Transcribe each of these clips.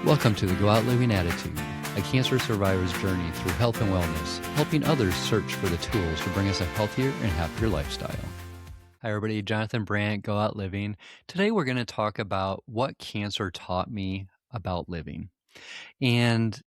Welcome to the GoOutLiving Attitude, a cancer survivor's journey through health and wellness, helping others search for the tools to bring us a healthier and happier lifestyle. Hi everybody, Jonathan Brandt, GoOutLiving. Today we're going to talk about what cancer taught me about living. And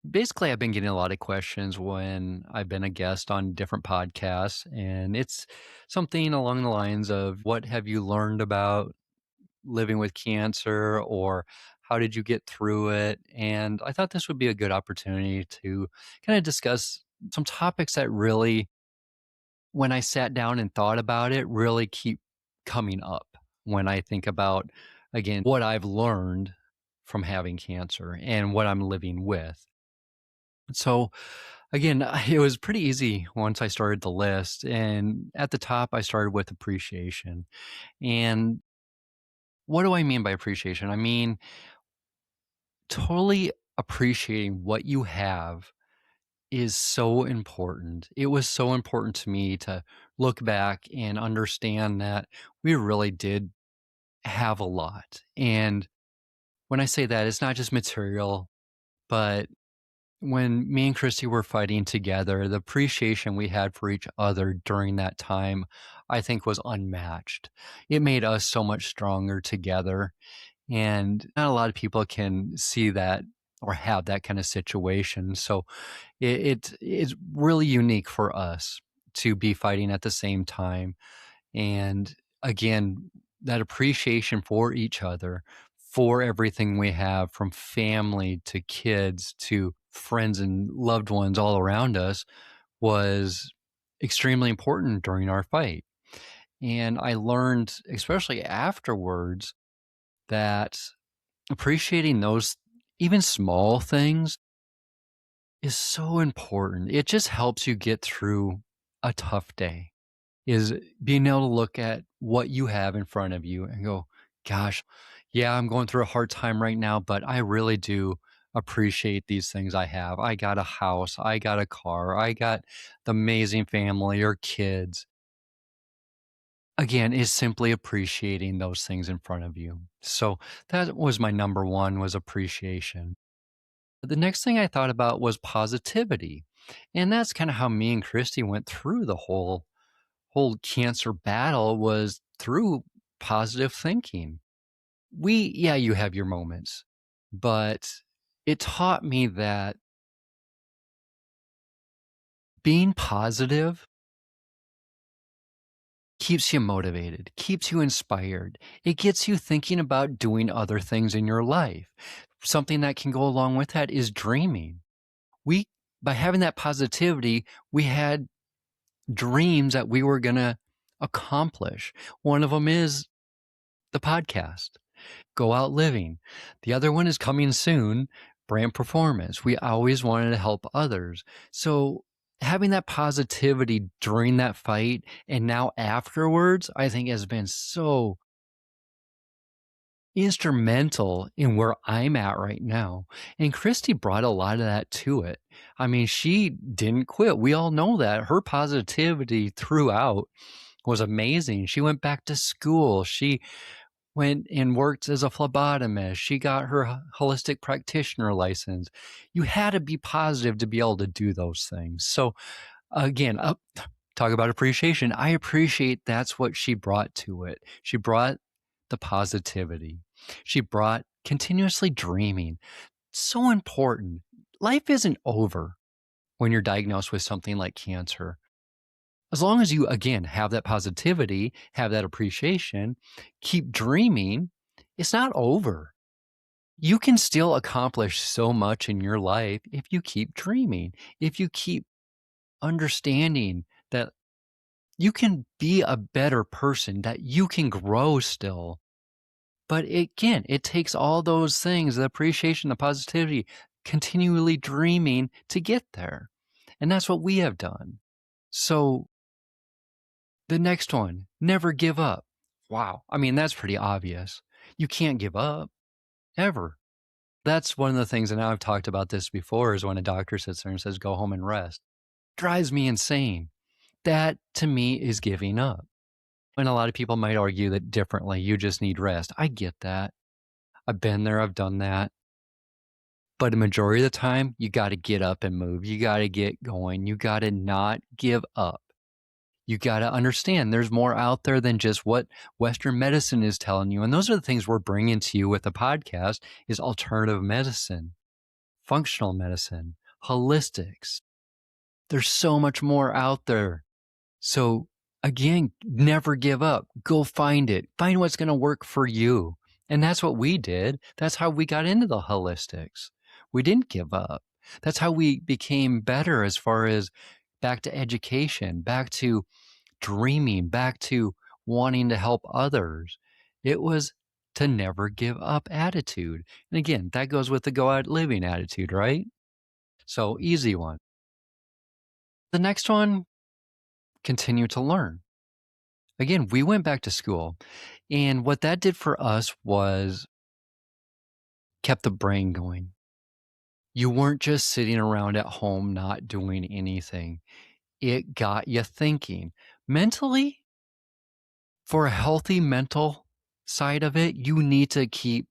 basically, I've been getting a lot of questions when I've been a guest on different podcasts, and it's something along the lines of what have you learned about living with cancer, or how did you get through it? And I thought this would be a good opportunity to kind of discuss some topics that really, when I sat down and thought about it, really keep coming up when I think about, again, what I've learned from having cancer and what I'm living with. So, again, it was pretty easy once I started the list. And at the top, I started with appreciation. And what do I mean by appreciation? I mean, totally appreciating what you have is so important. It was so important to me to look back and understand that we really did have a lot. And when I say that, it's not just material, but when me and Christy were fighting together, the appreciation we had for each other during that time, I think was unmatched. It made us so much stronger together. And not a lot of people can see that or have that kind of situation. So it's really unique for us to be fighting at the same time. And again, that appreciation for each other, for everything we have, from family to kids to friends and loved ones all around us, was extremely important during our fight. And I learned, especially afterwards, that appreciating those even small things is so important. It just helps you get through a tough day, is being able to look at what you have in front of you and go, gosh, yeah, I'm going through a hard time right now, but I really do appreciate these things I have. I got a house, I got a car, I got the amazing family or kids. Again, is simply appreciating those things in front of you. So that was my number one, was appreciation. The next thing I thought about was positivity. And that's kind of how me and Christy went through the whole cancer battle, was through positive thinking. Yeah, you have your moments, but it taught me that being positive keeps you motivated, keeps you inspired. It gets you thinking about doing other things in your life. Something that can go along with that is dreaming. We, by having that positivity, we had dreams that we were going to accomplish. One of them is the podcast, GoOutLiving. The other one is coming soon, Brand Performance. We always wanted to help others. So having that positivity during that fight and now afterwards, I think has been so instrumental in where I'm at right now. And Christy brought a lot of that to it. I mean, she didn't quit. We all know that. Her positivity throughout was amazing. She went back to school. She went and worked as a phlebotomist. She got her holistic practitioner license. You had to be positive to be able to do those things. So again, talk about appreciation. I appreciate that's what she brought to it. She brought the positivity. She brought continuously dreaming. So important. Life isn't over when you're diagnosed with something like cancer. As long as you, again, have that positivity, have that appreciation, keep dreaming, it's not over. You can still accomplish so much in your life if you keep dreaming, if you keep understanding that you can be a better person, that you can grow still. But again, it takes all those things, the appreciation, the positivity, continually dreaming to get there. And that's what we have done. So the next one, never give up. Wow. I mean, that's pretty obvious. You can't give up ever. That's one of the things, and I've talked about this before, is when a doctor sits there and says, go home and rest. Drives me insane. That to me is giving up. And a lot of people might argue that differently. You just need rest. I get that. I've been there. I've done that. But a majority of the time, you got to get up and move. You got to get going. You got to not give up. You got to understand there's more out there than just what Western medicine is telling you. And those are the things we're bringing to you with the podcast is alternative medicine, functional medicine, holistics. There's so much more out there. So again, never give up. Go find it. Find what's going to work for you. And that's what we did. That's how we got into the holistics. We didn't give up. That's how we became better as far as back to education, back to dreaming, back to wanting to help others. It was to never give up attitude. And again, that goes with the go out living attitude, right? So easy one. The next one, continue to learn. Again, we went back to school, and what that did for us was kept the brain going. You weren't just sitting around at home not doing anything. It got you thinking. Mentally, for a healthy mental side of it, you need to keep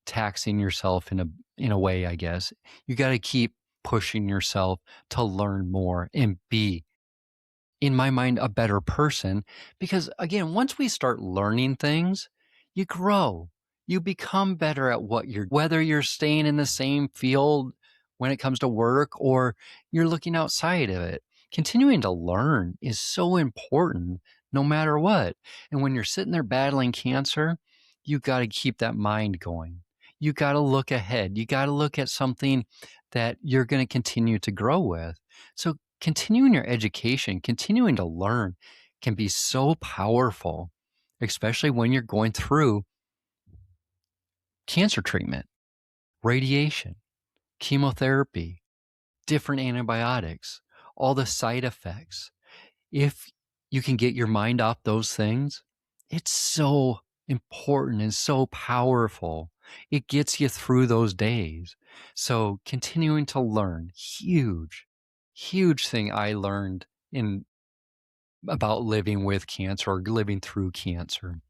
taxing yourself in a way, I guess. You got to keep pushing yourself to learn more and be, in my mind, a better person. Because again, once we start learning things, you grow. You become better at whether you're staying in the same field when it comes to work or you're looking outside of it. Continuing to learn is so important no matter what. And when you're sitting there battling cancer, you got to keep that mind going. You got to look ahead. You got to look at something that you're going to continue to grow with. So continuing your education, continuing to learn can be so powerful, especially when you're going through cancer treatment, radiation, chemotherapy, different antibiotics, all the side effects. If you can get your mind off those things, it's so important and so powerful. It gets you through those days. So continuing to learn, huge thing I learned in about living with cancer or living through cancer.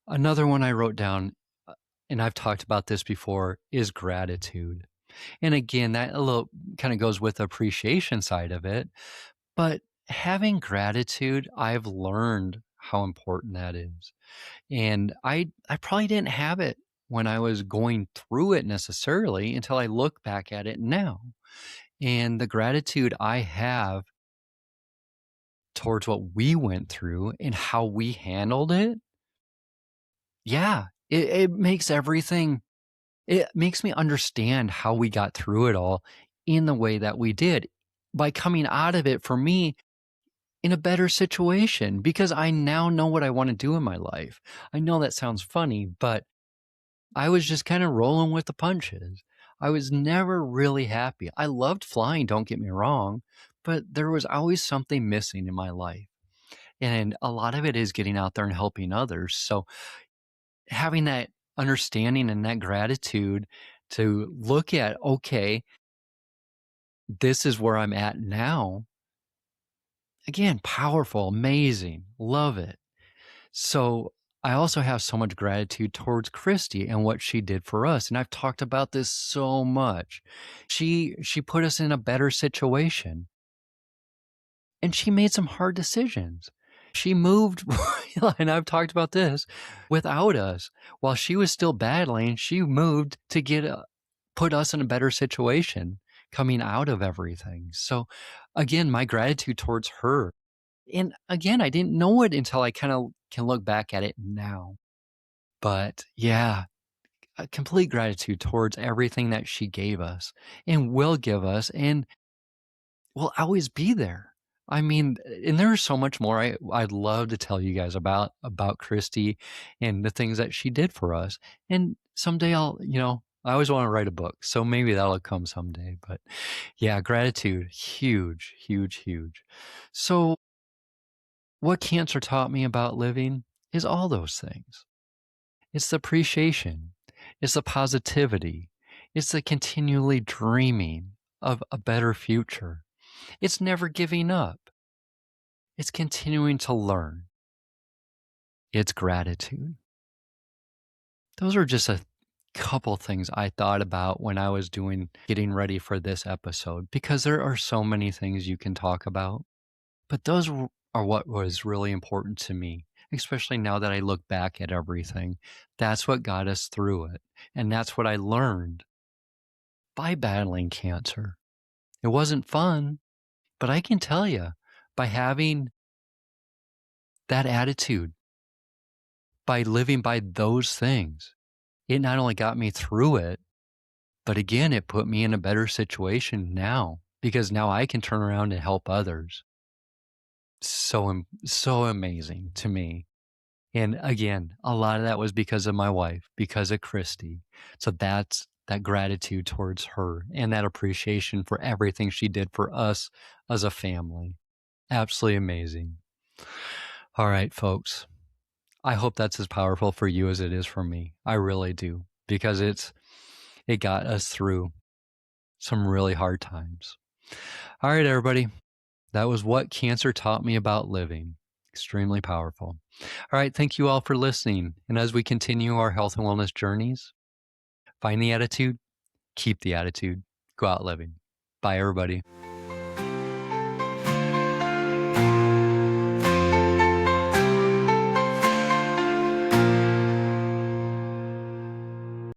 Another one I wrote down, and I've talked about this before, is gratitude. And again, that a little kind of goes with the appreciation side of it. But having gratitude, I've learned how important that is. And I probably didn't have it when I was going through it necessarily until I look back at it now. And the gratitude I have towards what we went through and how we handled it, yeah, it makes everything, it makes me understand how we got through it all in the way that we did by coming out of it for me in a better situation because I now know what I want to do in my life. I know that sounds funny, but I was just kind of rolling with the punches. I was never really happy. I loved flying, don't get me wrong, but there was always something missing in my life. And a lot of it is getting out there and helping others. So having that understanding and that gratitude to look at, okay, this is where I'm at now. Again, powerful, amazing, love it. So I also have so much gratitude towards Christy and what she did for us. And I've talked about this so much. She put us in a better situation. And she made some hard decisions. She moved, and I've talked about this, without us. While she was still battling, she moved to put us in a better situation coming out of everything. So again, my gratitude towards her. And again, I didn't know it until I kind of can look back at it now. But yeah, a complete gratitude towards everything that she gave us and will give us and will always be there. I mean, and there's so much more I'd love to tell you guys about Christy and the things that she did for us. And someday I always want to write a book, so maybe that'll come someday. But yeah, gratitude, huge. So what cancer taught me about living is all those things. It's the appreciation. It's the positivity. It's the continually dreaming of a better future. It's never giving up. It's continuing to learn. It's gratitude. Those are just couple things I thought about when I was getting ready for this episode, because there are so many things you can talk about, but are what was really important to me, especially now that I look back at everything. That's what got us through it. And that's what I learned by battling cancer. It wasn't fun, but I can tell you, by having that attitude, by living by those things, it not only got me through it, but again, it put me in a better situation now, because now I can turn around and help others. So amazing to me. And again, a lot of that was because of my wife, because of Christy. So that's that gratitude towards her and that appreciation for everything she did for us as a family. Absolutely amazing. All right, folks. I hope that's as powerful for you as it is for me. I really do, because it got us through some really hard times. All right, everybody. That was what cancer taught me about living. Extremely powerful. All right. Thank you all for listening. And as we continue our health and wellness journeys, find the attitude, keep the attitude, go out living. Bye, everybody.